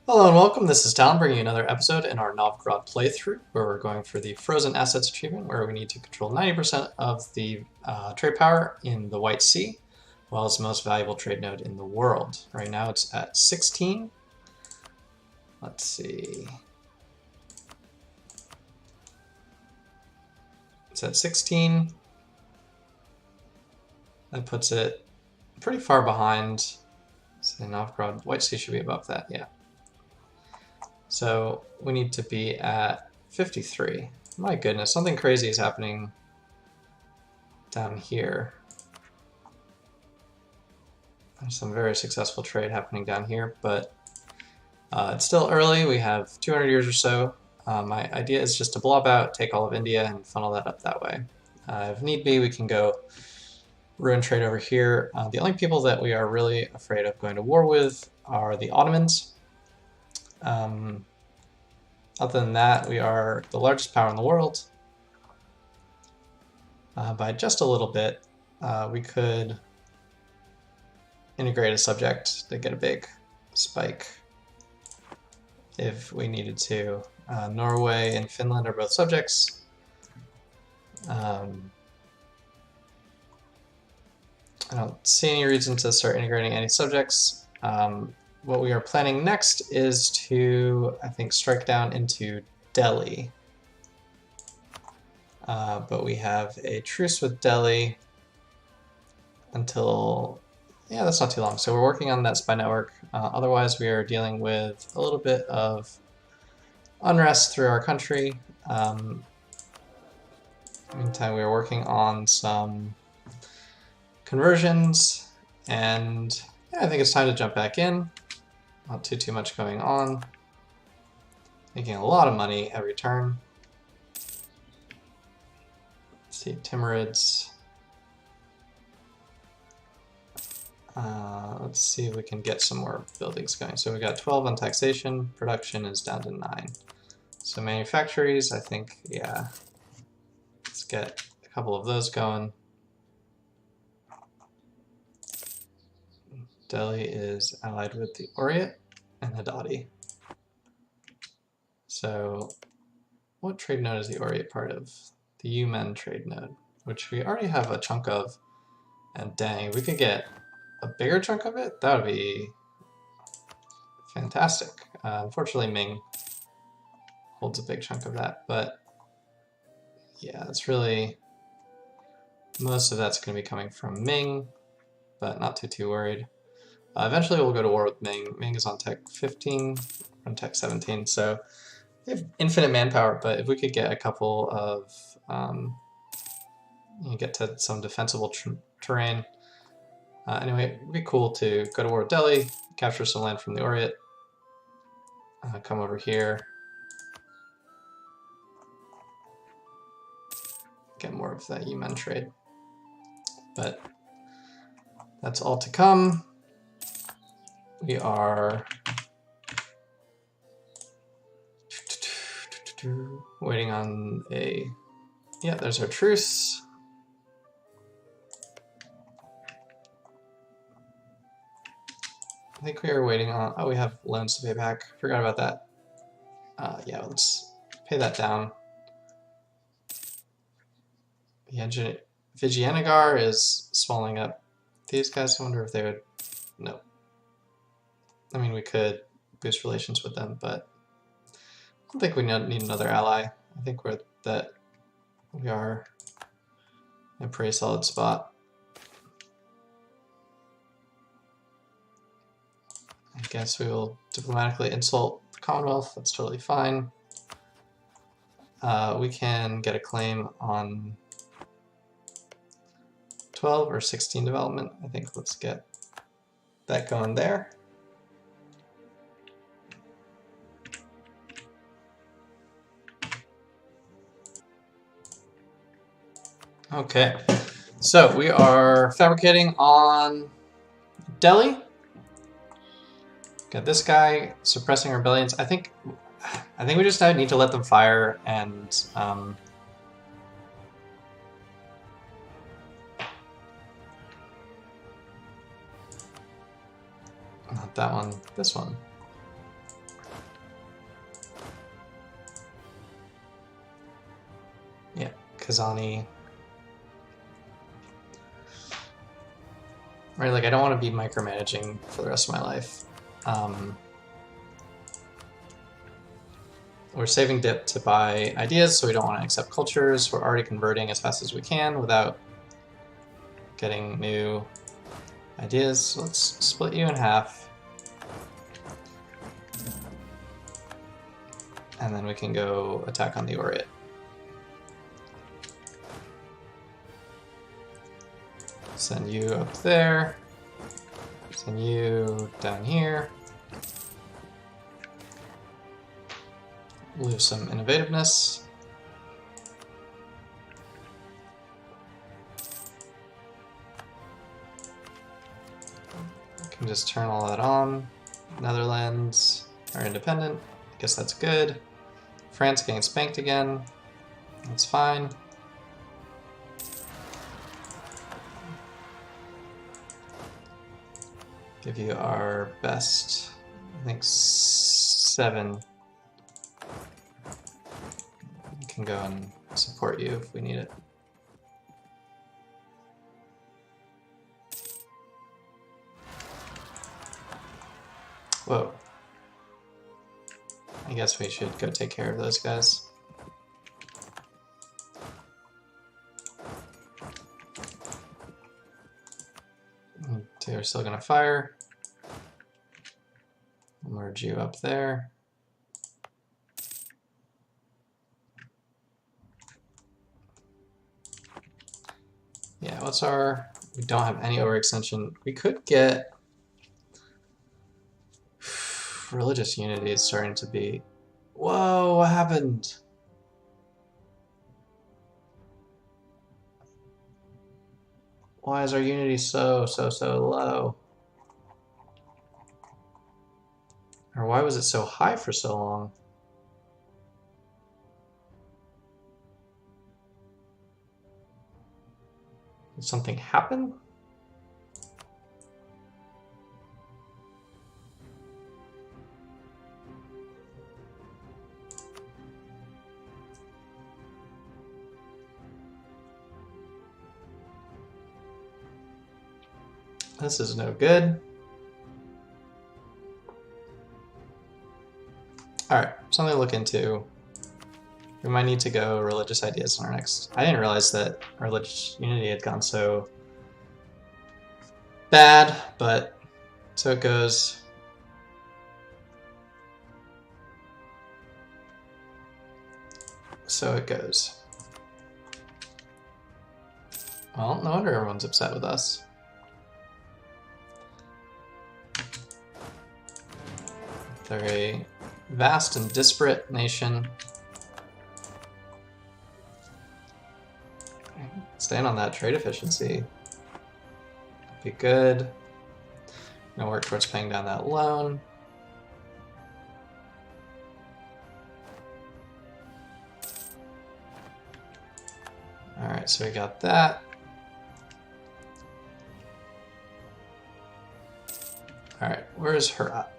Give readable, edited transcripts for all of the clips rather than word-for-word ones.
Hello and welcome, this is Talon bringing you another episode in our Novgorod playthrough where we're going for the Frozen Assets achievement where we need to control 90% of the trade power in the White Sea, as well as the most valuable trade node in the world. Right now it's at 16. Let's see. It's at 16. That puts it pretty far behind. So Novgorod, White Sea should be above that, yeah. So we need to be at 53. My goodness, something crazy is happening down here. There's some very successful trade happening down here, but it's still early. We have 200 years or so. My idea is just to blob out, take all of India, and funnel that up that way. If need be, we can go ruin trade over here. The only people that we are really afraid of going to war with are the Ottomans. Other than that, we are the largest power in the world. By just a little bit, we could integrate a subject to get a big spike if we needed to. Norway and Finland are both subjects. I don't see any reason to start integrating any subjects. What we are planning next is to, I think, strike down into Delhi. But we have a truce with Delhi until, yeah, that's not too long. So we're working on that spy network. Otherwise, we are dealing with a little bit of unrest through our country. Meantime, we are working on some conversions, and yeah, I think it's time to jump back in. Not too much going on. Making a lot of money every turn. Let's see, Timurids. Let's see if we can get some more buildings going. So we got 12 on taxation. Production is down to 9. So manufactories, I think, yeah. Let's get a couple of those going. Delhi is allied with the Orient and Hadadi. So what trade node is the Orient part of? The UN trade node, which we already have a chunk of. And dang, we could get a bigger chunk of it? That would be fantastic. Unfortunately, Ming holds a big chunk of that, but yeah, it's really, most of that's going to be coming from Ming, but not too worried. Eventually we'll go to war with Ming. Ming is on tech 15, on tech 17, so they have infinite manpower, but if we could get a couple of, get to some defensible terrain. Anyway, it'd be cool to go to war with Delhi, capture some land from the Orient, come over here, get more of that Yemen trade. But that's all to come. We are waiting on a, yeah, there's our truce. I think we are waiting on, oh, we have loans to pay back. Forgot about that. Yeah, let's pay that down. Yeah, Vijayanagara is swelling up. These guys, I wonder if they would, no. I mean, we could boost relations with them, but I don't think we need another ally. I think we are in a pretty solid spot. I guess we will diplomatically insult the Commonwealth. That's totally fine. We can get a claim on 12 or 16 development. I think let's get that going there. Okay, so we are fabricating on Delhi. Got this guy suppressing rebellions. I think we just need to let them fire and not that one, this one. Kazani. Right, like I don't want to be micromanaging for the rest of my life. We're saving dip to buy ideas, so we don't want to accept cultures. We're already converting as fast as we can without getting new ideas. So let's split you in half. And then we can go attack on the Oriot. Send you up there. Send you down here. Lose some innovativeness. We can just turn all that on. Netherlands are independent. I guess that's good. France getting spanked again. That's fine. Give you our best, I think 7. We can go and support you if we need it. Whoa. I guess we should go take care of those guys. They're still gonna fire. I'll merge you up there. Yeah, what's our... We don't have any overextension. We could get... Religious unity is starting to be... Whoa, what happened? Why is our unity so low? Or why was it so high for so long? Did something happen? This is no good. Alright, something to look into. We might need to go religious ideas in our next... I didn't realize that religious unity had gone so bad, but so it goes. So it goes. Well, no wonder everyone's upset with us. They're a vast and disparate nation. Staying on that trade efficiency. Be good. Gonna work towards paying down that loan. Alright, so we got that. Alright, where's Herat?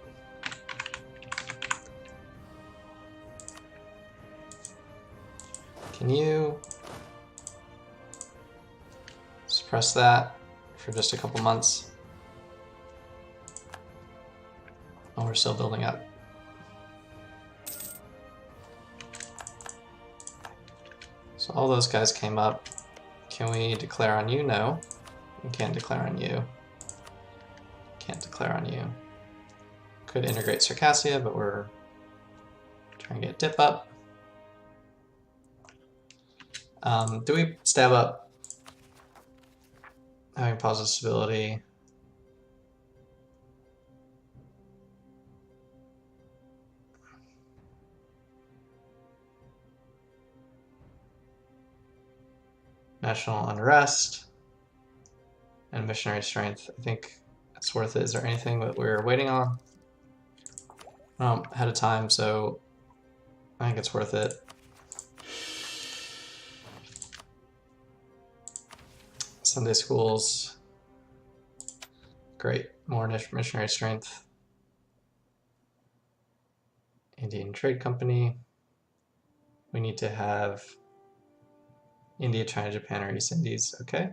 Can you suppress that for just a couple months? Oh, we're still building up. So all those guys came up. Can we declare on you? No. We can't declare on you. Can't declare on you. Could integrate Circassia, but we're trying to get dip up. Do we stab up? Having positive stability. National unrest. And missionary strength. I think it's worth it. Is there anything that we're waiting on? Ahead of time, so I think it's worth it. Sunday schools. Great. More missionary strength. Indian Trade Company. We need to have India, China, Japan, or East Indies. Okay.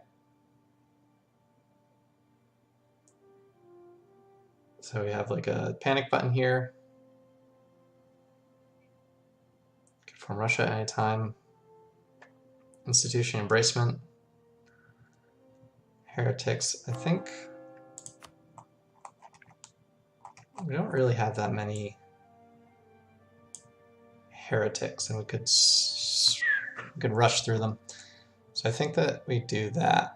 So we have like a panic button here. From Russia at any time. Institution embracement. Heretics. I think we don't really have that many heretics, and we could rush through them. So I think that we do that.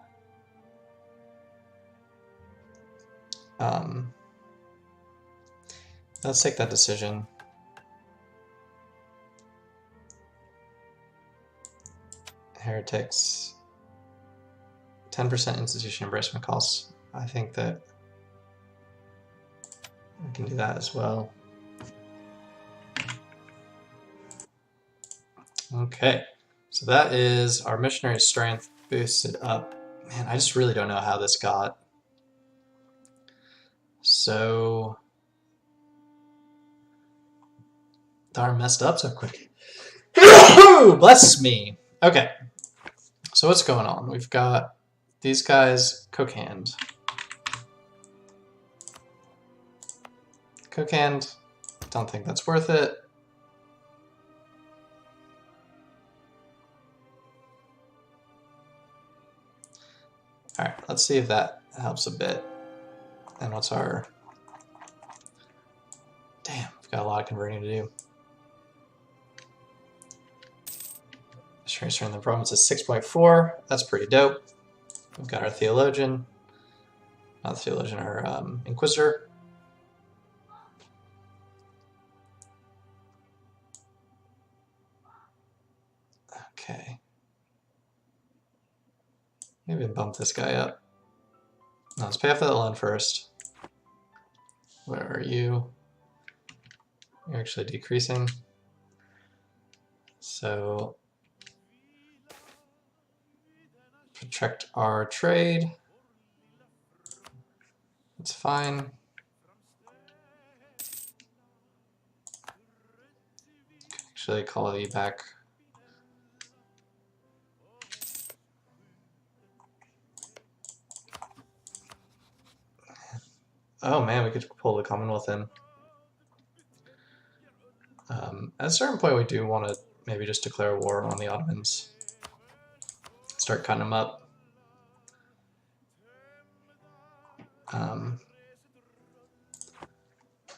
Let's take that decision. Heretics. 10% institution embracement costs. I think that we can do that as well. Okay, so that is our missionary strength boosted up. Man, I just really don't know how this got so darn messed up so quick. Bless me. Okay, so what's going on? We've got these guys cook-hand. Cook-hand, don't think that's worth it. Alright, let's see if that helps a bit. And what's our... Damn, we've got a lot of converting to do. Transferring the province is 6.4. That's pretty dope. We've got our theologian. Not theologian, our inquisitor. Okay. Maybe bump this guy up. No, let's pay off that loan first. Where are you? You're actually decreasing. So protect our trade. That's fine. Actually call you back. Oh man, we could pull the Commonwealth in. At a certain point, we do want to maybe just declare war on the Ottomans. Start cutting them up.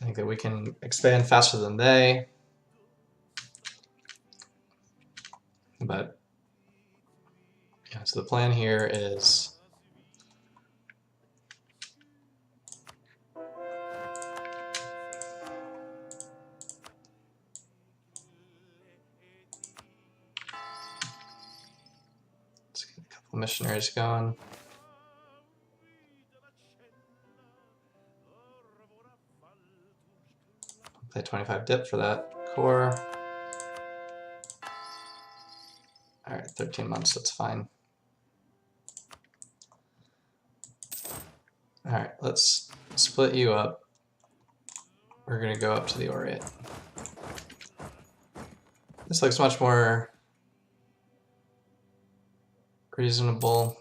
I think that we can expand faster than they. But yeah, so the plan here is let's get a couple missionaries going. Play 25 dip for that core. Alright, 13 months, that's fine. Alright, let's split you up. We're going to go up to the Orient. This looks much more reasonable.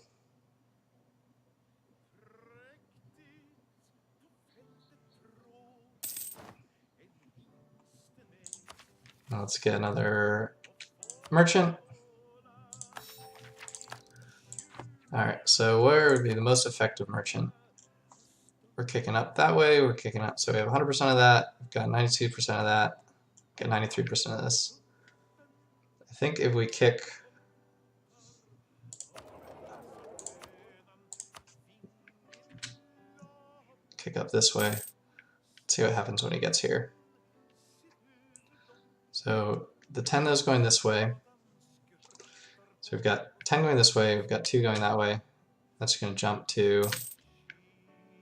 Let's get another merchant. Alright, so where would be the most effective merchant? We're kicking up that way, we're kicking up. So we have 100% of that, we've got 92% of that, get 93% of this. I think if we kick up this way, see what happens when he gets here. So the 10 is going this way. So we've got 10 going this way, we've got 2 going that way. That's going to jump to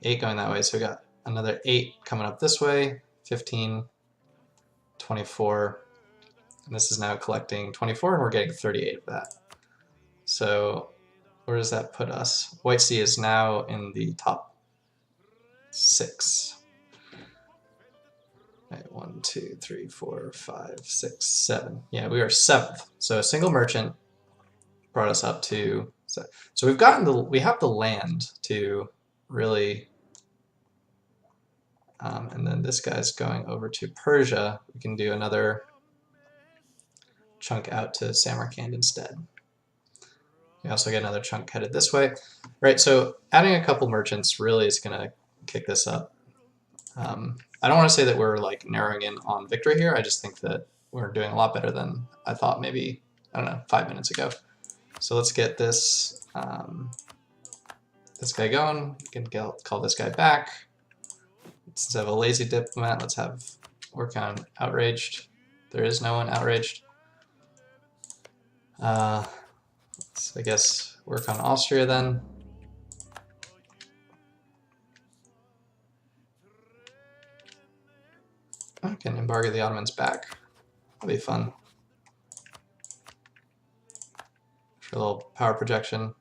8 going that way. So we got another 8 coming up this way, 15, 24. And this is now collecting 24, and we're getting 38 of that. So where does that put us? White Sea is now in the top 6. Right, 1, 2, 3, 4, 5, 6, 7. Yeah, we are 7th. So a single merchant brought us up to, so we've gotten we have the land to really, and then this guy's going over to Persia. We can do another chunk out to Samarkand instead. We also get another chunk headed this way. Right, so adding a couple merchants really is going to kick this up. I don't want to say that we're like narrowing in on victory here. I just think that we're doing a lot better than I thought maybe, I don't know, 5 minutes ago. So let's get this this guy going. We can call this guy back. Let's have a lazy diplomat. Let's have work on outraged. There is no one outraged. Let's, I guess, work on Austria then. I can embargo the Ottomans back. That'll be fun. For a little power projection.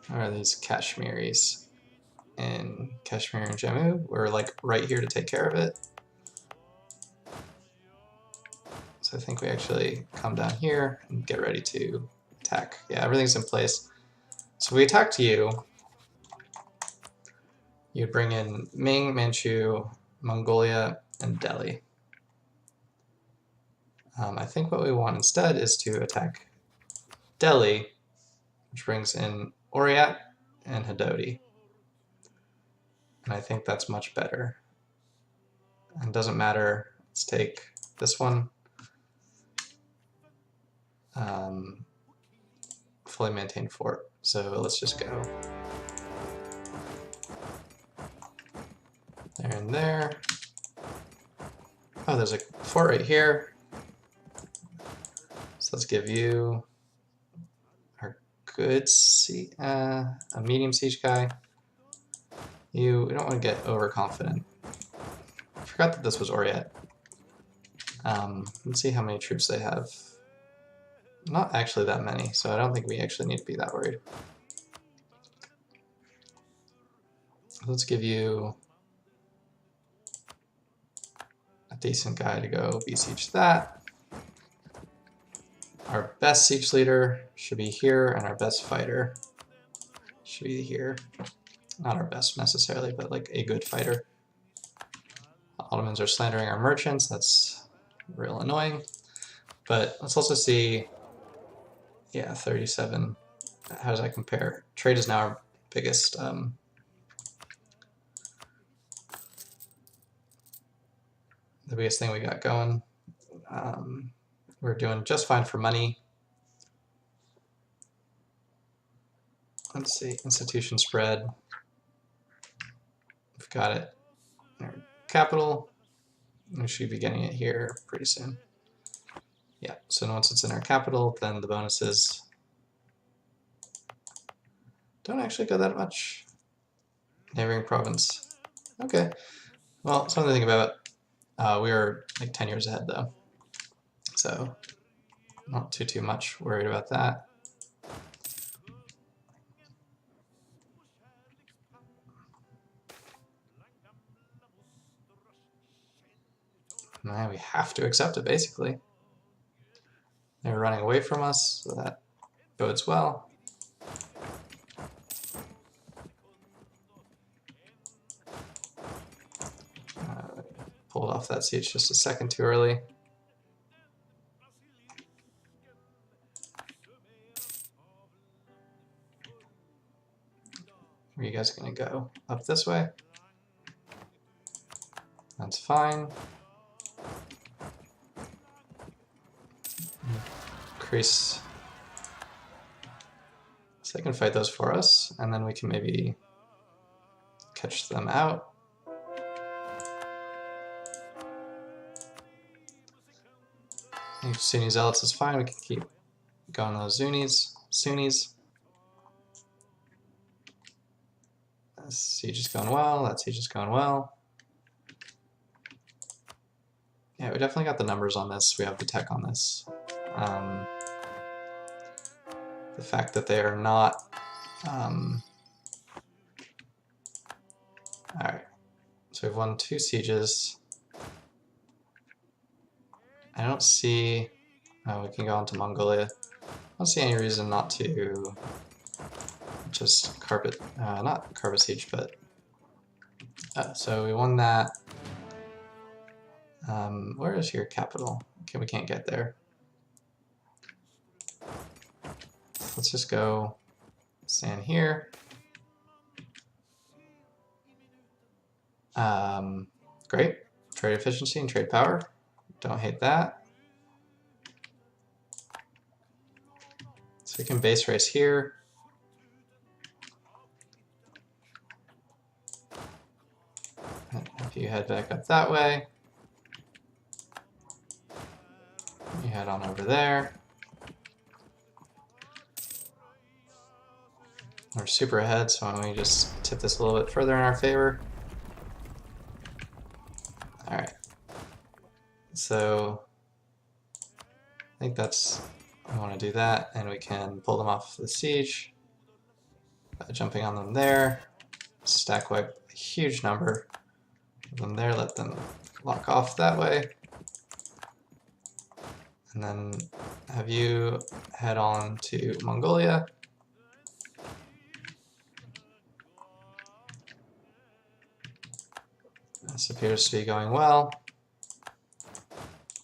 What are these Kashmiris? In Kashmir and Jammu, we're like right here to take care of it. So I think we actually come down here and get ready to attack. Yeah, everything's in place. So we attacked you. You bring in Ming, Manchu, Mongolia, and Delhi. I think what we want instead is to attack Delhi, which brings in Oryat and Hadodi. And I think that's much better. And doesn't matter. Let's take this one. Fully maintained fort. So let's just go there and there. Oh, there's a fort right here. So let's give you our good a medium siege guy. We don't want to get overconfident. I forgot that this was Oryat. Let's see how many troops they have. Not actually that many, so I don't think we actually need to be that worried. Let's give you a decent guy to go besiege that. Our best siege leader should be here, and our best fighter should be here. Not our best necessarily, but like a good fighter. Ottomans are slandering our merchants. That's real annoying. But let's also see, yeah, 37. How does that compare? Trade is now our biggest the biggest thing we got going. We're doing just fine for money. Let's see, institution spread. We've got it in our capital. We should be getting it here pretty soon. Yeah, so once it's in our capital, then the bonuses don't actually go that much. Neighboring province. Okay. Well, something to think about. We are like 10 years ahead though. So not too much worried about that. Man, we have to accept it basically. They're running away from us, so that bodes well. Pulled off that siege just a second too early. Are you guys going to go up this way? That's fine. Increase. So they can fight those for us, and then we can maybe catch them out. Sunni Zealots is fine, we can keep going those Sunnis. That siege is going well, that siege is going well. Yeah, we definitely got the numbers on this, we have the tech on this. The fact that they are not... Alright, so we've won 2 sieges. I don't see... Oh, we can go on to Mongolia. I don't see any reason not to just not carpet siege, but... so we won that. Where is your capital? Okay, we can't get there. Let's just go stand here. Great. Trade efficiency and trade power. Don't hate that. So we can base race here. And if you head back up that way, you head on over there. We're super ahead, so why don't we just tip this a little bit further in our favor. Alright. So I think I want to do that, and we can pull them off the siege by jumping on them there. Stack wipe a huge number of them there, let them lock off that way. And then have you head on to Mongolia. This appears to be going well.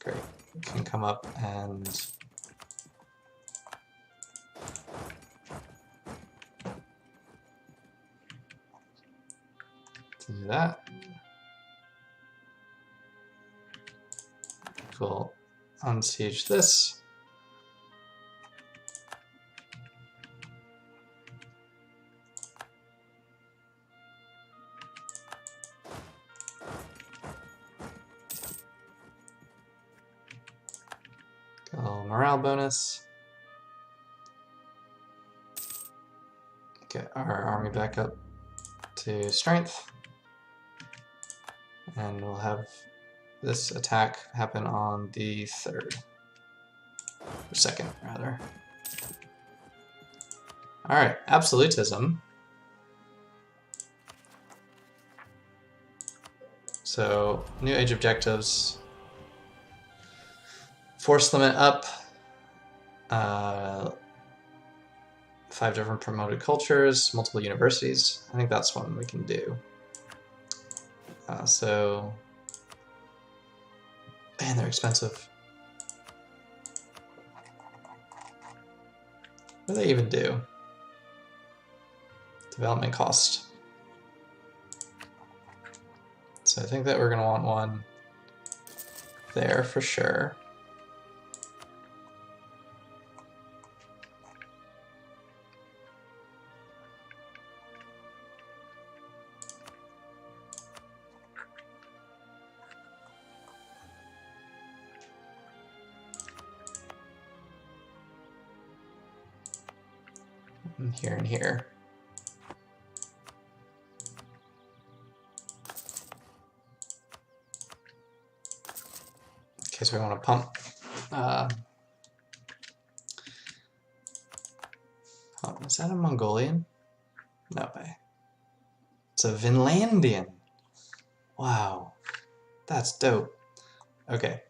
Great. We can come up and do that. We'll unsiege this. Got a little morale bonus. Get our army back up to strength. And we'll have this attack happen on the 3rd. Or 2nd, rather. Alright, absolutism. So, new age objectives. Force limit up. 5 different promoted cultures, multiple universities. I think that's one we can do. Man, they're expensive. What do they even do? Development cost. So I think that we're going to want one there for sure. And here and here. In case we want to pump. Is that a Mongolian? No way. It's a Vinlandian. Wow. That's dope. Okay.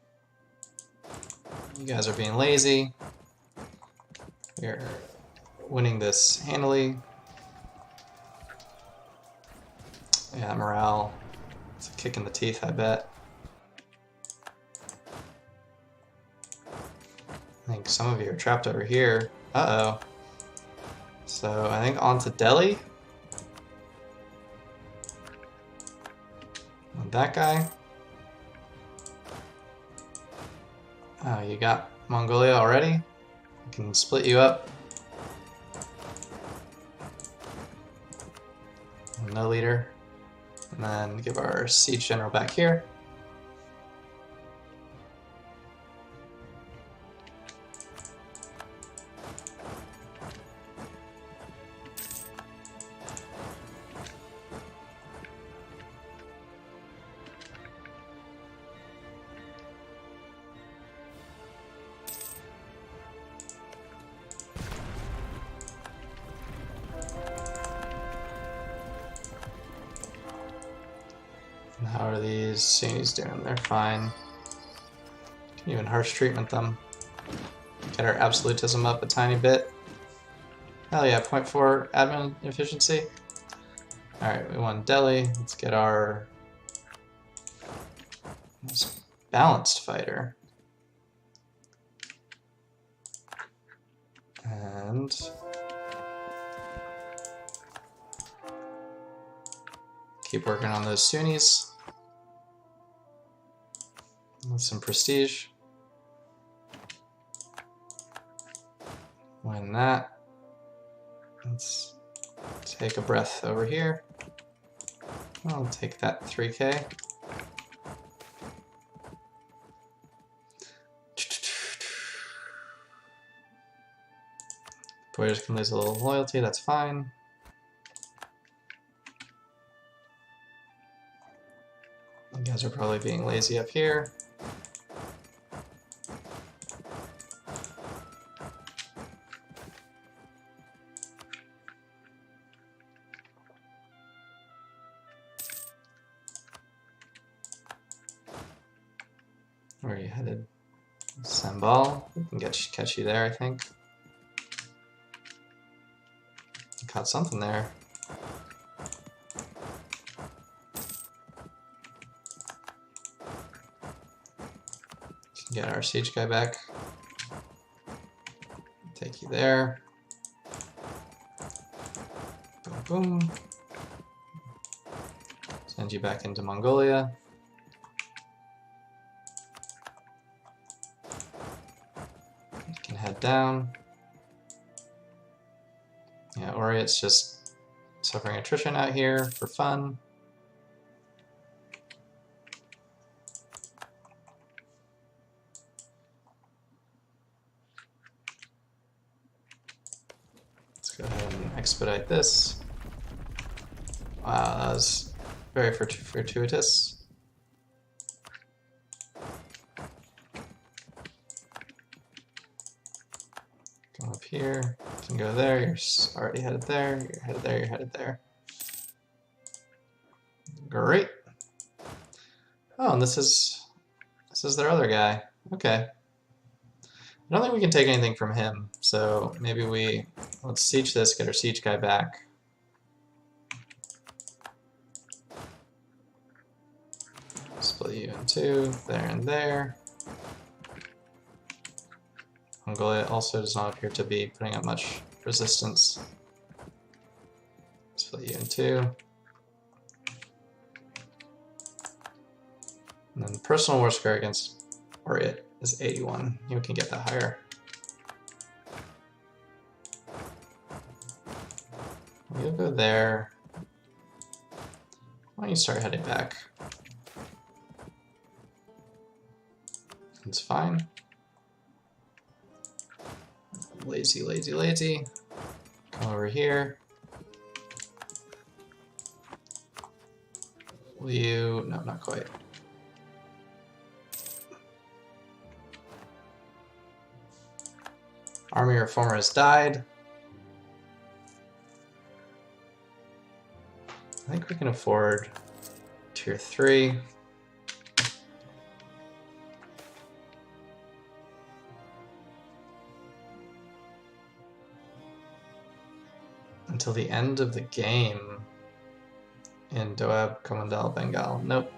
You guys are being lazy. We're winning this handily. Yeah, morale. It's a kick in the teeth, I bet. I think some of you are trapped over here. Uh-oh. So I think on to Delhi. And that guy. Oh, you got Mongolia already? I can split you up. No leader. And then give our siege general back here. How are these Sunnis doing? They're fine. Even harsh treatment them. Get our absolutism up a tiny bit. Hell yeah, 0.4 admin efficiency. Alright, we won Delhi. Let's get our most balanced fighter. And keep working on those Sunnis with some prestige. Win that. Let's take a breath over here. I'll take that 3K. Boyers can lose a little loyalty, that's fine. You guys are probably being lazy up here. Where are you headed? Sambal. We can catch you there, I think. Caught something there. Can get our siege guy back. Take you there. Boom, boom. Send you back into Mongolia. You can head down. Yeah, Oriet's just suffering attrition out here for fun. Let's go ahead and expedite this. Wow, that was very fortuitous. Go up here, you can go there, you're already headed there, you're headed there, you're headed there. Great. Oh, and this is their other guy. Okay. I don't think we can take anything from him, so maybe let's siege this, get our siege guy back. Split you in two, there and there. Mongolia also does not appear to be putting up much resistance. Split you in two. And then personal war score against Oriet is 81. You can get that higher. You'll go there. Why don't you start heading back? It's fine. Lazy, lazy, lazy. Come over here. Will you? No, not quite. Army Reformer has died. I think we can afford tier 3. Until the end of the game in Doab, Komandal, Bengal. Nope.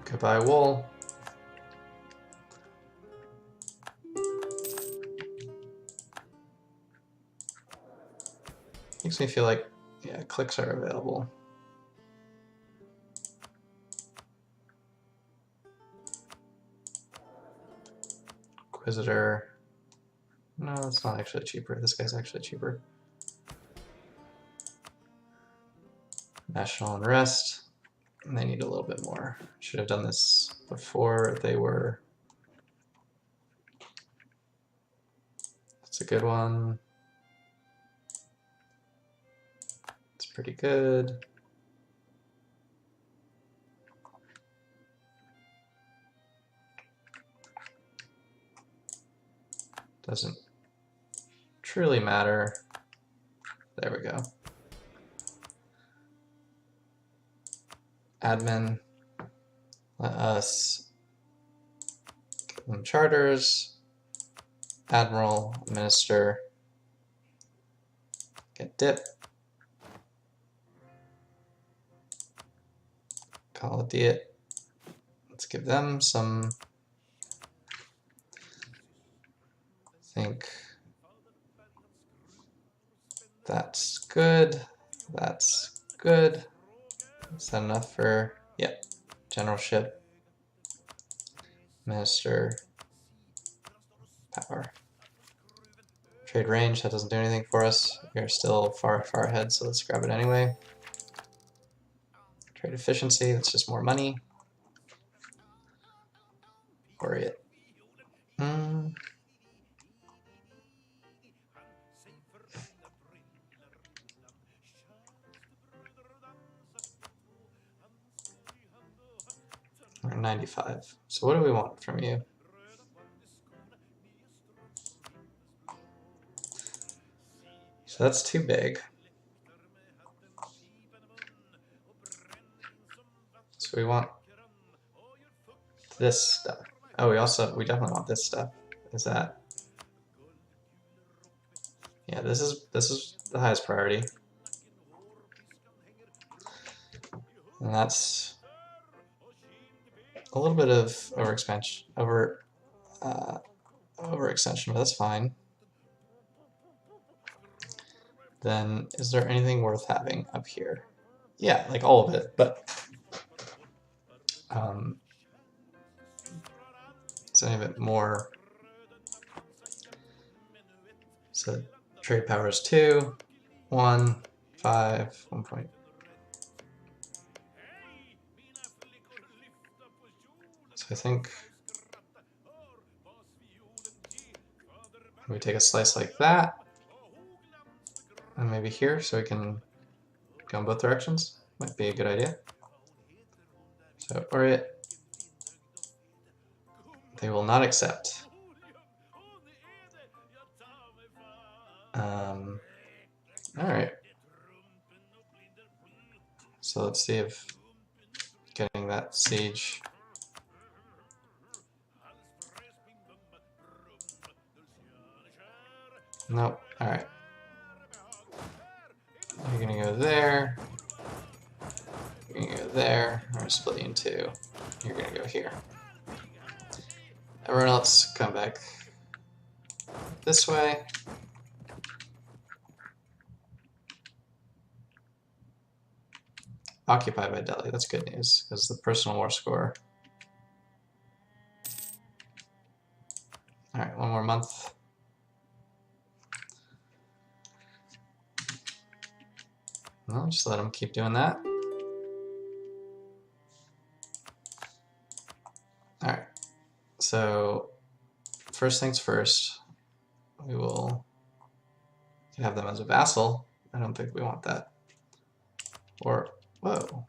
Goodbye, wool. Makes me feel like, yeah, clicks are available. Inquisitor. No, it's not actually cheaper. This guy's actually cheaper. National unrest. And they need a little bit more. Should have done this before they were. That's a good one. It's pretty good. Doesn't truly matter. There we go. Admin, let us charters, admiral, minister, get dip, call it diet. Let's give them some, I think that's good, that's good. Is that enough for, yep, generalship, minister, power. Trade range, that doesn't do anything for us. We're still far ahead, so let's grab it anyway. Trade efficiency, that's just more money. Worry it. We're 95. So what do we want from you? So that's too big. So we want this stuff. Oh, we definitely want this stuff. Is that? Yeah, this is the highest priority. And that's a little bit of overextension, but that's fine. Then is there anything worth having up here? Yeah, like all of it, but is any of it more? So trade power is 2, 1, 5, 1 point. So I think we take a slice like that, and maybe here, so we can go in both directions. Might be a good idea. So Oriet, they will not accept. All right. So let's see if getting that siege. Nope. All right. You're gonna go there. You're gonna go there. I'm gonna split you in two. You're gonna go here. Everyone else, come back this way. Occupied by Delhi. That's good news because the personal war score. All right, one more month. Well, just let them keep doing that. All right. So first things first, we will have them as a vassal. I don't think we want that. Or, whoa,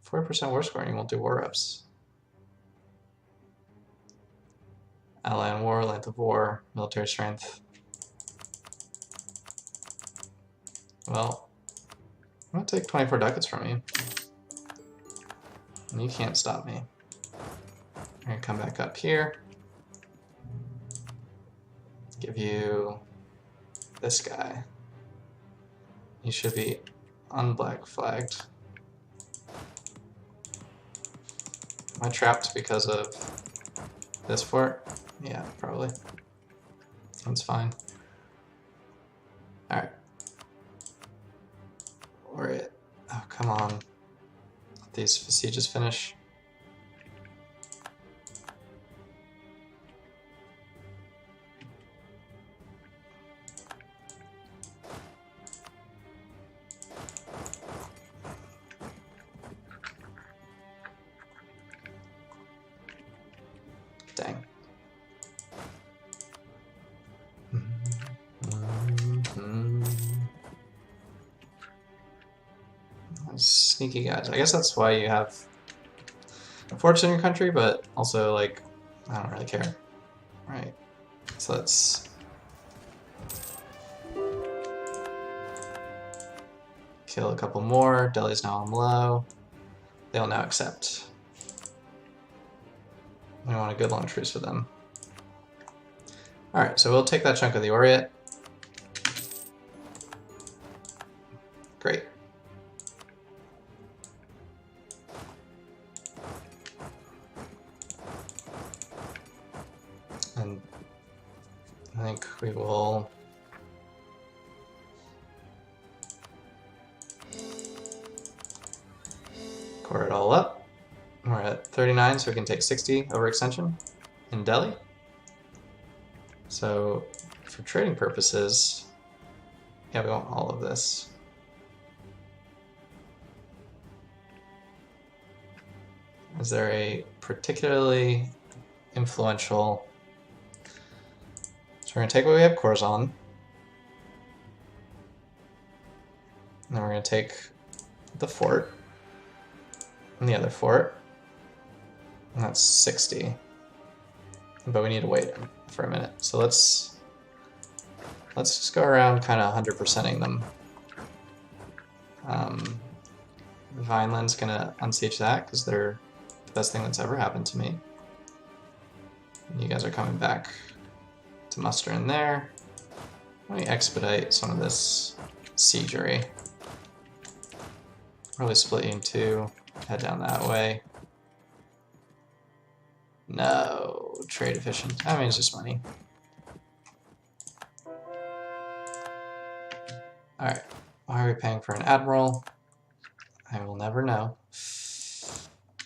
4% war score and you won't do war reps. Ally on war, length of war, military strength. Well, I'm gonna take 24 ducats from you. And you can't stop me. I'm gonna come back up here. Give you this guy. He should be unblack flagged. Am I trapped because of this fort? Yeah, probably. That's fine. Alright. Or it. Oh, come on. Let these sieges finish. Dang. Sneaky guys. I guess that's why you have forts in your country, but also, like, I don't really care. Right. So let's kill a couple more. Delhi's now on low. They'll now accept. We want a good long truce with them. Alright, so we'll take that chunk of the Orient. Great. And I think we will core it all up. We're at 39, so we can take 60 overextension in Delhi. So for trading purposes, yeah, we want all of this. Is there a particularly influential... So we're going to take what we have cores on. And then we're going to take the fort and the other fort. And that's 60. But we need to wait for a minute. So let's just go around kind of 100%ing them. Vineland's going to unsiege that because they're the best thing that's ever happened to me. And you guys are coming back to muster in there. Let me expedite some of this siegery. Probably split you in two, head down that way. No, trade efficient. I mean, it's just money. Alright, why are we paying for an admiral? I will never know.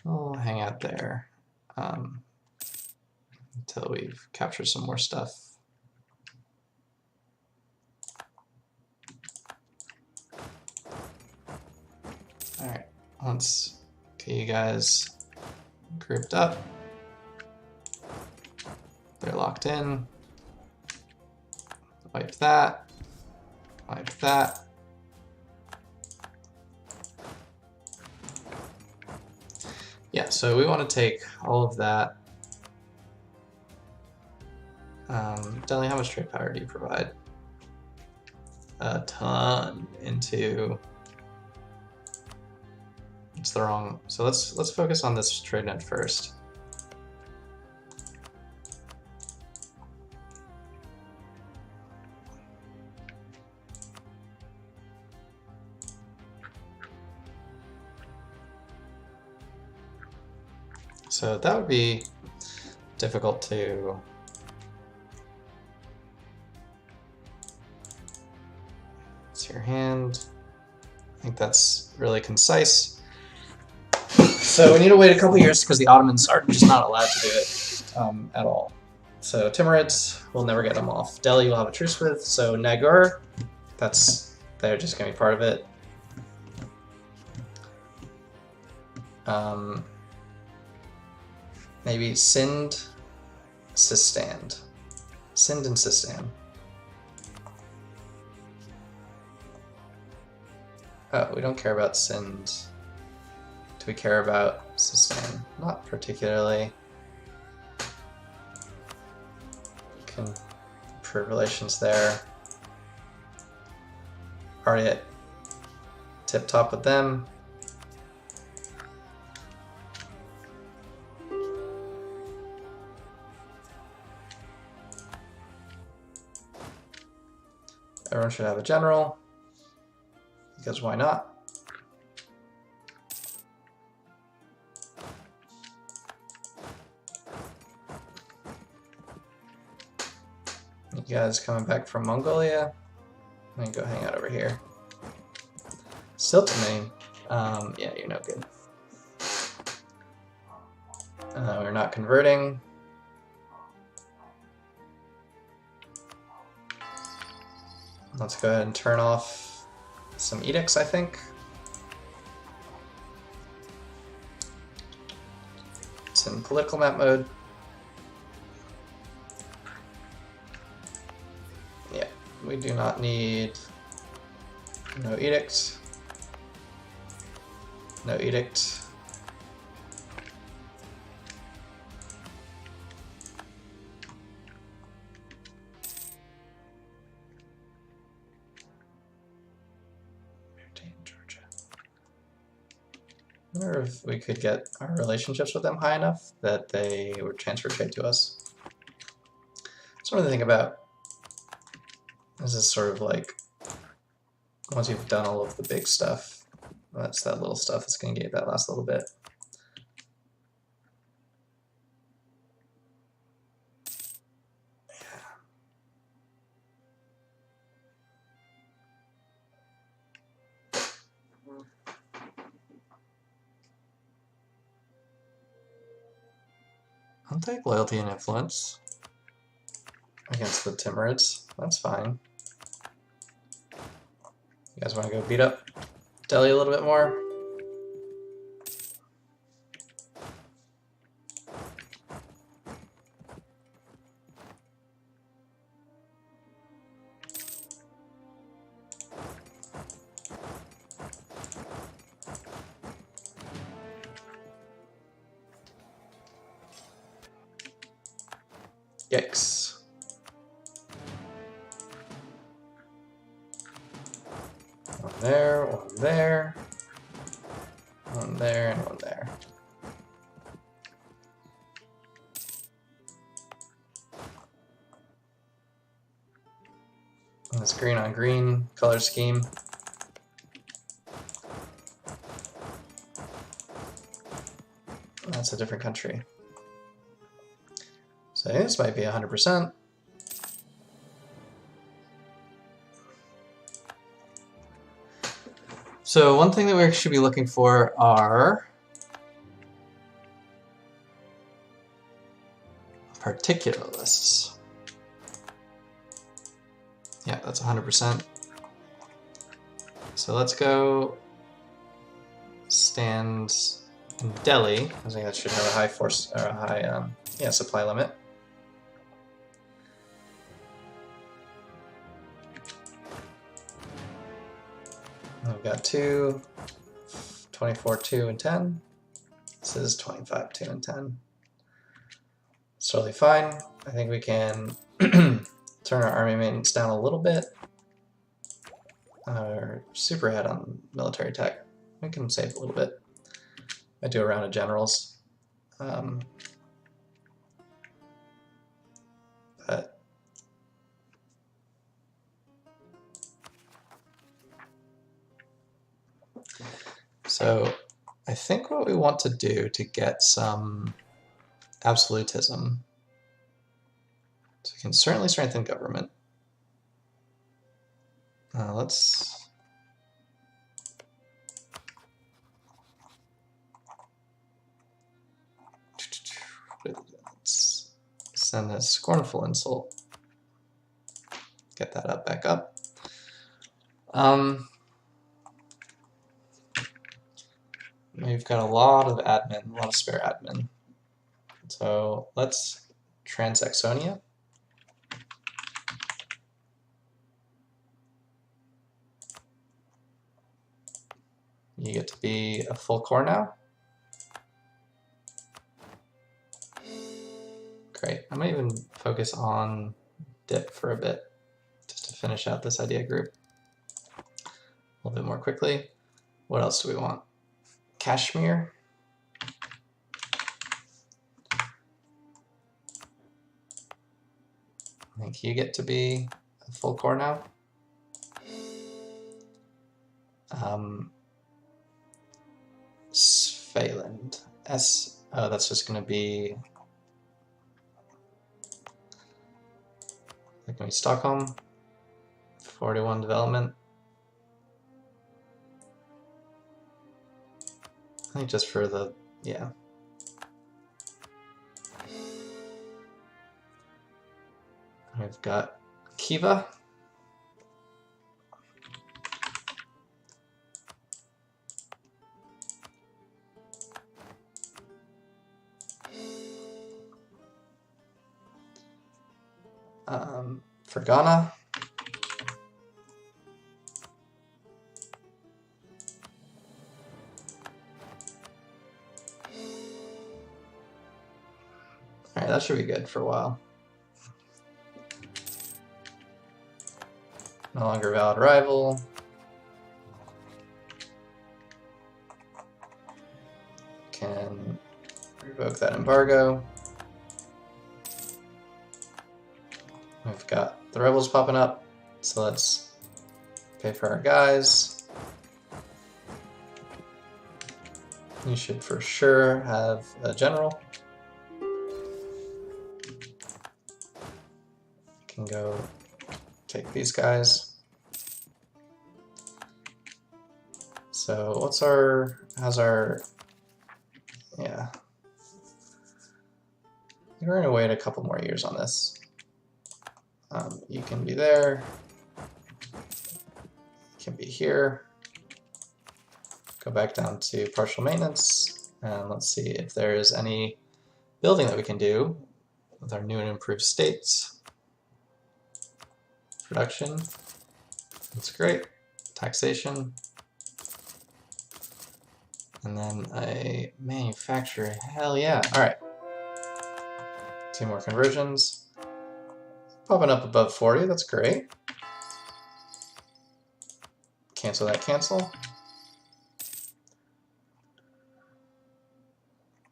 We'll hang out there until we've captured some more stuff. Alright, let's get you guys grouped up. They're locked in. Wipe that. Wipe that. Yeah, so we want to take all of that. Delhi, how much trade power do you provide? A ton into... It's the wrong... So let's focus on this trade net first. So that would be difficult to... It's your hand. I think that's really concise. So we need to wait a couple years because the Ottomans are just not allowed to do it at all. So Timurids, we'll never get them off. Delhi will have a truce with. So Nagur, they're just going to be part of it. Maybe Sind, Sistan. Sind and Sistan. Oh, we don't care about Sind. Do we care about Sistan? Not particularly. Can improve relations there. Already at tip-top with them. Everyone should have a general, because why not? You guys coming back from Mongolia? Let me go hang out over here. Still too many. Yeah, you're no good. We're not converting. Let's go ahead and turn off some edicts, I think. It's in political map mode. Yeah, we do not need no edict. No edict. wonder if we could get our relationships with them high enough that they would transfer trade to us. Something to think about. This is sort of like, once you've done all of the big stuff, that's that little stuff that's going to get that last little bit. I'll take loyalty and influence against the Timurids. That's fine. You guys want to go beat up Delhi a little bit more? Yikes. One there, one there, one there, and one there. And this green on green color scheme. That's a different country. So this might be 100%. So one thing that we should be looking for are particular lists. Yeah, that's 100%. So let's go stand in Delhi. I think that should have a high force or a high supply limit. We've got 2, 24, 2, and 10. This is 25, 2, and 10. It's totally fine. I think we can turn our army maintenance down a little bit. Our super ahead on military tech. We can save a little bit. I do a round of generals. But so I think what we want to do to get some absolutism, so we can certainly strengthen government. Let's send a scornful insult. Get that up, back up. We've got a lot of admin, a lot of spare admin. So let's Transaxonia. You get to be a full core now. Great. I might even focus on dip for a bit, just to finish out this idea group a little bit more quickly. What else do we want? Kashmir. I think you get to be a full core now. Svealand. Oh, that's just going to be like maybe Stockholm. 41 development. I think just for the, yeah. We've got Kiva. For Ghana. Alright, that should be good for a while. No longer valid rival. can revoke that embargo. We've got the rebels popping up, so let's pay for our guys. You should for sure have a general. You can go take these guys. So yeah. We're gonna wait a couple more years on this. You can be there. You can be here. Go back down to partial maintenance, and let's see if there is any building that we can do with our new and improved states. Production, that's great. Taxation, and then a manufacturer, hell yeah. All right, 2 more conversions. Popping up above 40, that's great. Cancel that, cancel.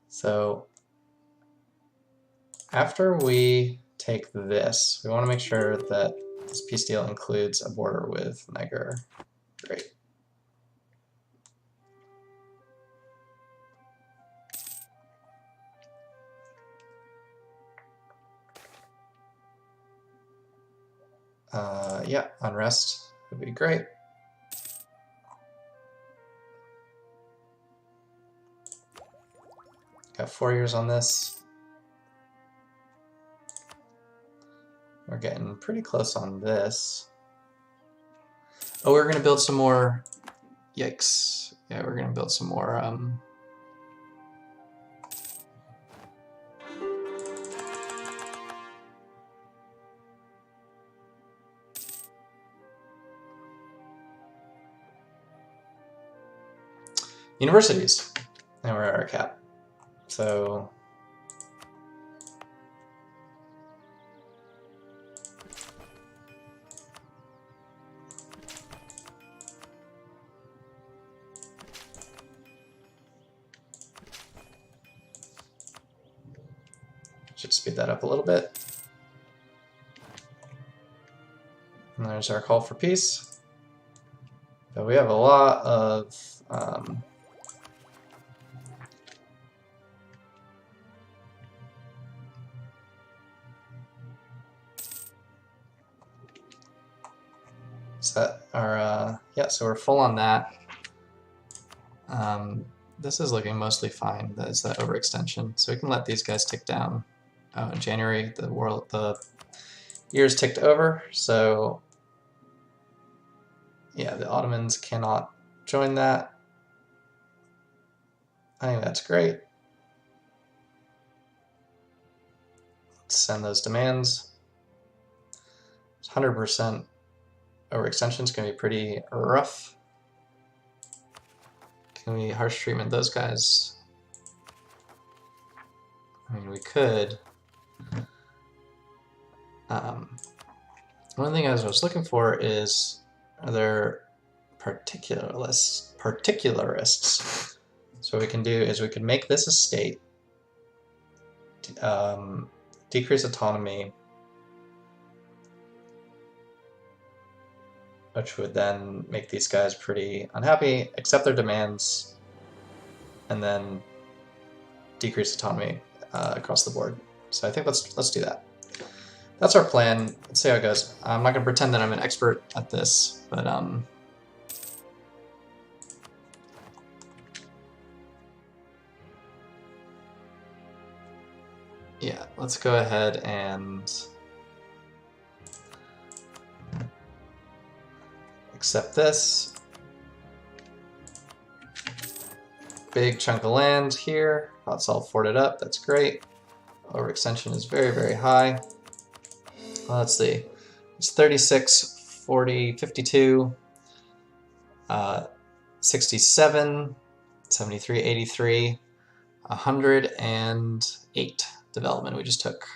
So after we take this, we want to make sure that this peace deal includes a border with Niger. Great. Yeah, unrest would be great. Got 4 years on this. We're getting pretty close on this. Oh, we're gonna build some more. Yikes. Yeah, we're gonna build some more universities. And we're at our cap. So should speed that up a little bit. And there's our call for peace. But we have a lot of yeah, so we're full on that. This is looking mostly fine. That's that overextension. So we can let these guys tick down. Oh, in January, the years ticked over. So yeah, the Ottomans cannot join that. I think that's great. Let's send those demands. 100% overextension is going to be pretty rough. Can we harsh treatment those guys? I mean, we could. One thing I was looking for is, are there particularists? So what we can do is we can make this a state, decrease autonomy, which would then make these guys pretty unhappy, accept their demands, and then decrease autonomy across the board. So I think let's do that. That's our plan. Let's see how it goes. I'm not going to pretend that I'm an expert at this, but yeah, let's go ahead and accept this. Big chunk of land here. That's all forted up. That's great. Overextension is very, very high. Well, let's see. It's 36, 40, 52, 67, 73, 83, 108 development we just took.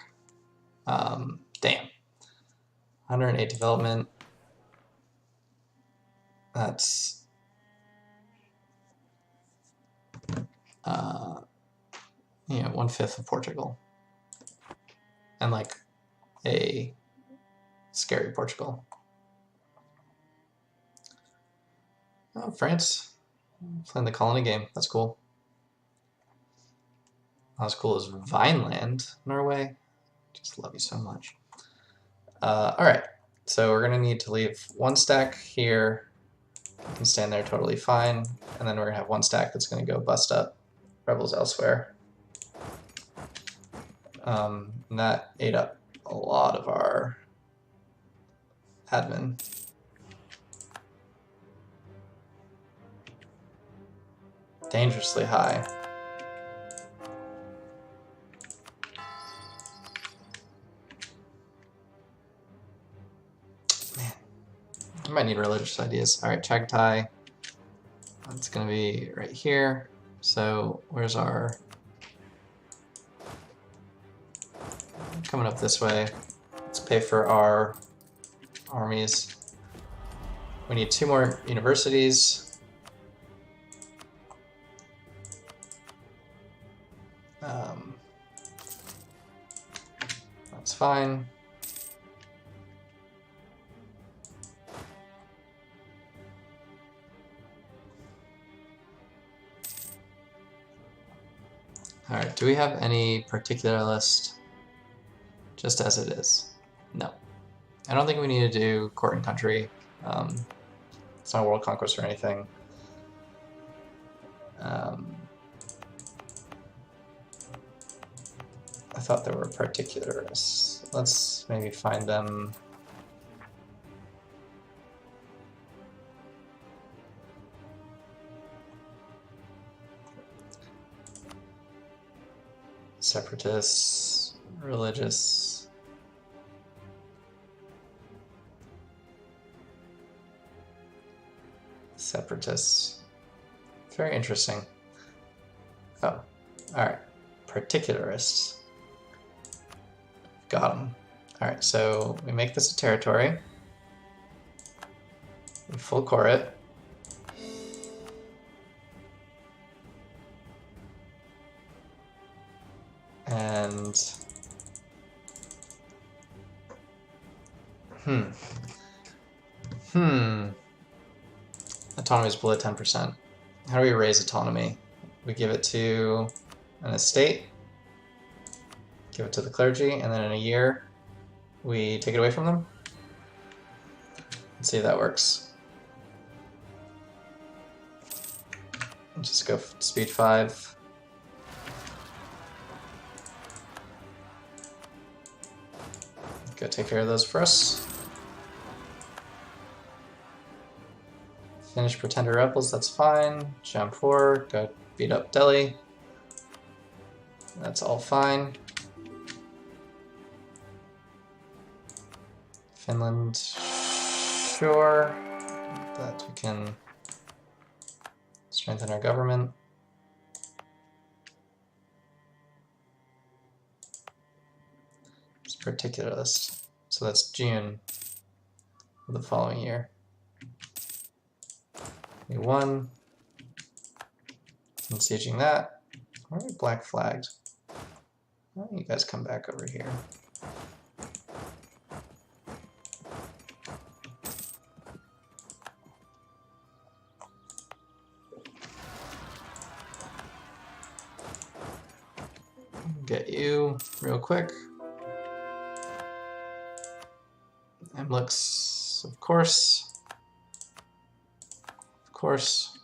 Damn. 108 development. That's you know, 1/5 of Portugal. And like a scary Portugal. Oh, France. Playing the colony game. That's cool. Not as cool as Vineland, Norway. Just love you so much. Alright, so we're going to need to leave one stack here. You can stand there totally fine. And then we're going to have one stack that's going to go bust up rebels elsewhere. And that ate up a lot of our admin. Dangerously high. Man, I might need religious ideas. Alright, Chagatai. That's going to be right here. So where's our... Coming up this way. Let's pay for our armies. We need 2 more universities. That's fine. Alright, do we have any particular list just as it is? No. I don't think we need to do court and country. It's not world conquest or anything. I thought there were particulars. Let's maybe find them. Separatists, religious. Separatists. Very interesting. Oh, alright. Particularists. Got them. Alright, so we make this a territory. We full core it. And... Autonomy is below 10%. How do we raise autonomy? We give it to an estate, give it to the clergy, and then in a year we take it away from them? Let's see if that works. Let's just go speed 5. Go take care of those for us. Finish Pretender Rebels, that's fine. Jump 4, go beat up Delhi. That's all fine. Finland, sure. That we can strengthen our government. It's particular list. So that's June of the following year. We won. I'm sieging that. Why are we black flagged? Why don't you guys come back over here? Get you real quick. Amlix, of course. Of course.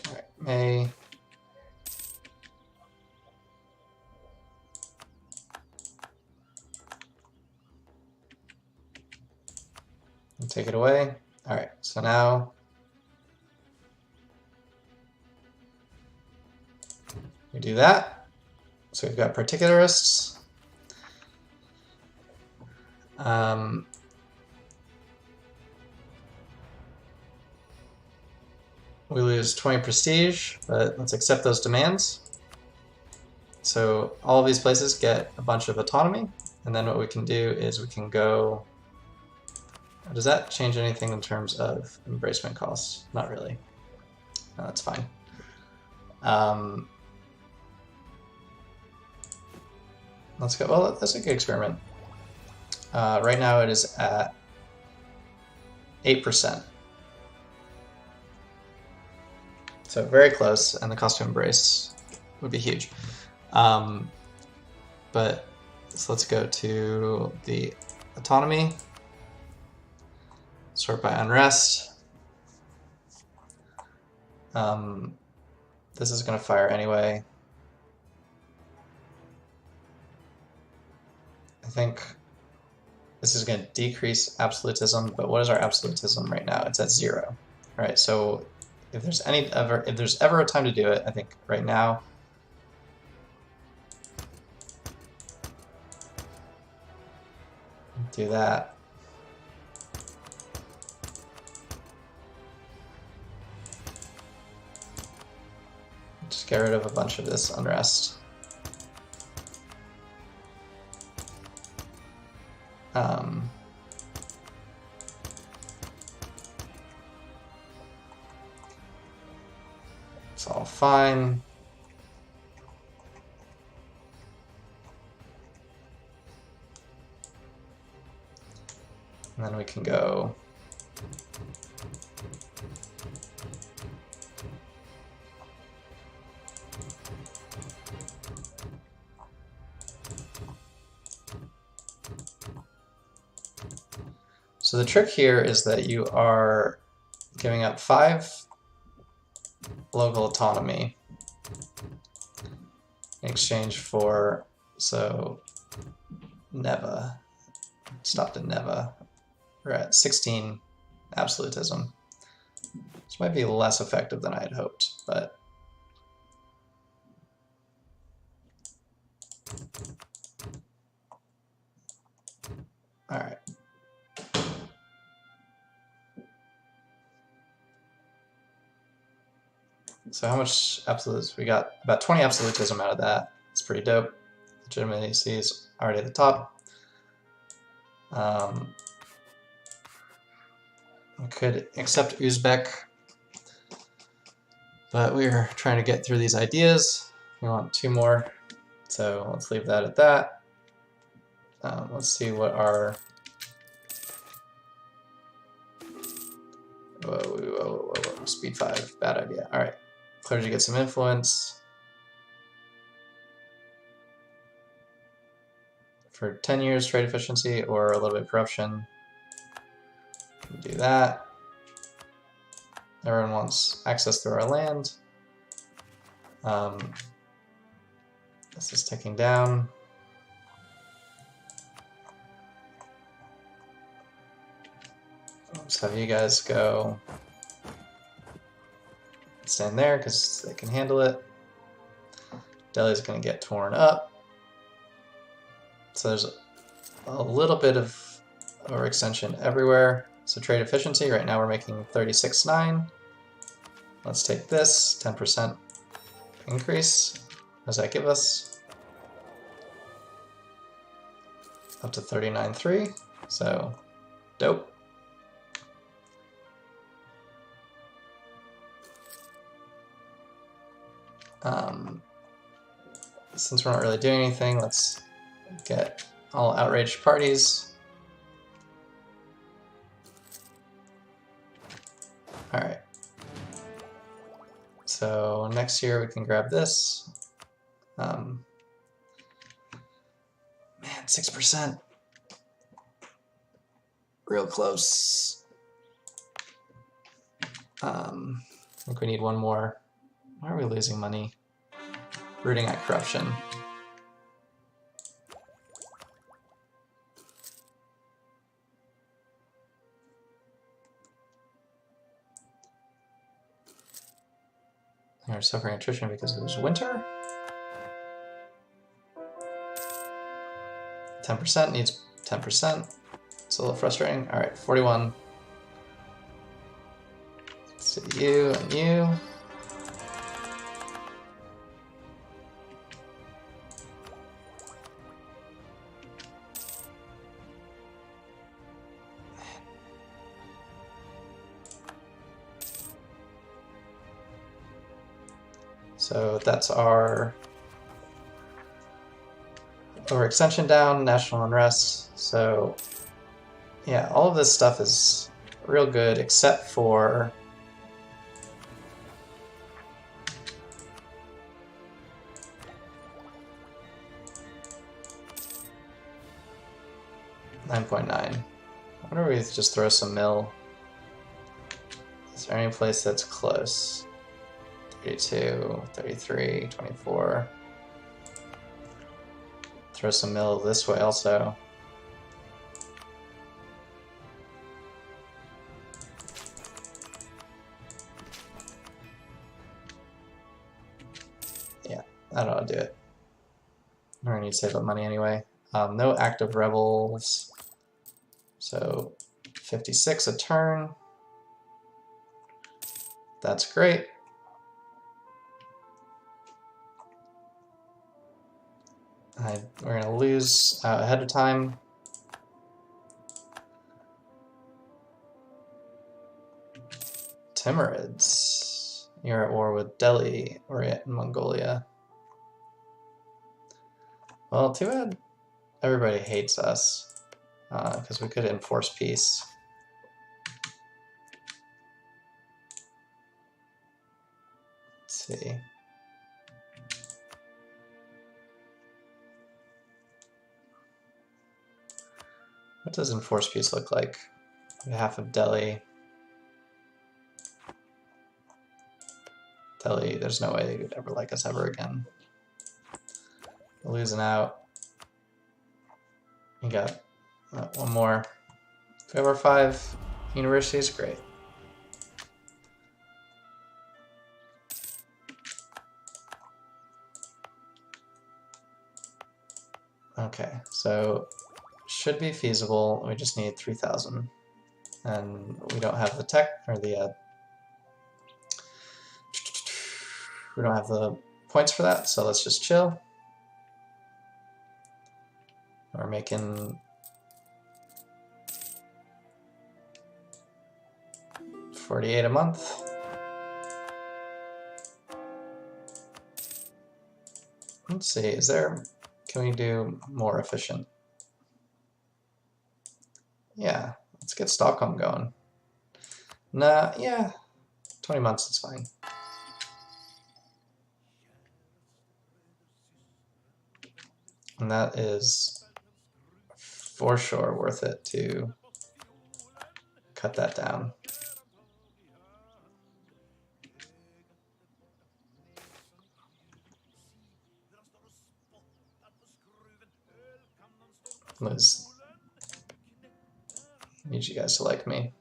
All right, May. Take it away. All right, so now we do that. So we've got particularists. We lose 20 prestige, but let's accept those demands. So all of these places get a bunch of autonomy, and then what we can do is we can go... Does that change anything in terms of embracement costs? Not really. No, that's fine. Let's go. Well, that's a good experiment. Right now it is at 8%. So very close, and the cost to embrace would be huge. But so let's go to the autonomy, sort by unrest. This is going to fire anyway. I think this is going to decrease absolutism, but what is our absolutism right now? It's at 0. Right, so if there's ever a time to do it, I think right now. Do that. Just get rid of a bunch of this unrest. It's all fine. And then we can go so the trick here is that you are giving up 5 local autonomy in exchange for, so Neva, stopped at Neva. We're at 16 absolutism. This might be less effective than I had hoped, but all right. So how much absolutes? We got about 20 absolutism out of that. It's pretty dope. Legitimacy is already at the top. We could accept Uzbek, but we're trying to get through these ideas. We want 2 more, so let's leave that at that. Let's see what our... Whoa, speed 5, bad idea. All right, clergy get some influence. For 10 years, trade efficiency or a little bit of corruption. Do that. Everyone wants access through our land. This is ticking down. Let's have you guys go stand there because they can handle it. Delhi's going to get torn up. So there's a little bit of overextension everywhere. So trade efficiency, right now we're making 36.9. Let's take this, 10% increase. What does that give us? Up to 39.3, so dope. Since we're not really doing anything, let's get all outraged parties. All right. So next year we can grab this. Man, 6%. Real close. I think we need one more. Why are we losing money? Rooting at corruption. We're suffering attrition because it was winter. 10% needs 10%. It's a little frustrating. All right, 41. Let's So you and you. So that's our overextension down, national unrest. So yeah, all of this stuff is real good except for .9. I wonder if we just throw some mill. Is there any place that's close? 32, 33, 24. Throw some mill this way also. Yeah, I don't know, do it. We're gonna need to save up money anyway. No active rebels. So 56 a turn. That's great. We're gonna lose ahead of time. Timurids. You're at war with Delhi or in Mongolia. Well, too bad everybody hates us, because we could enforce peace. Let's see. What does enforce peace look like? On behalf of Delhi. Delhi, there's no way they would ever like us ever again. We're losing out. We got one more. If we have our 5 universities, great. Okay, so should be feasible. We just need 3,000, and we don't have the tech or the we don't have the points for that. So let's just chill. We're making 48 a month. Let's see, is there, can we do more efficient? Yeah, let's get Stockholm going. Nah, yeah, 20 months is fine. And that is for sure worth it to cut that down. Liz, need you guys to like me.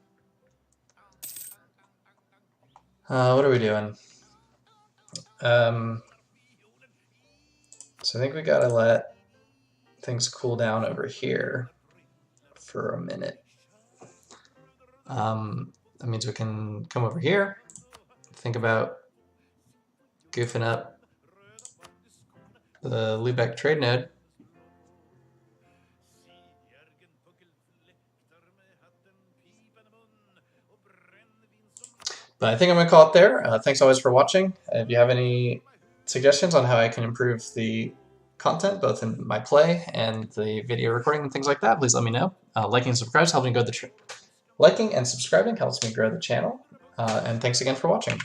What are we doing? So I think we gotta let things cool down over here for a minute. That means we can come over here, think about goofing up the Lübeck trade node. But I think I'm going to call it there. Thanks always for watching. If you have any suggestions on how I can improve the content, both in my play and the video recording and things like that, please let me know. Liking and subscribing helps me grow the channel. And thanks again for watching.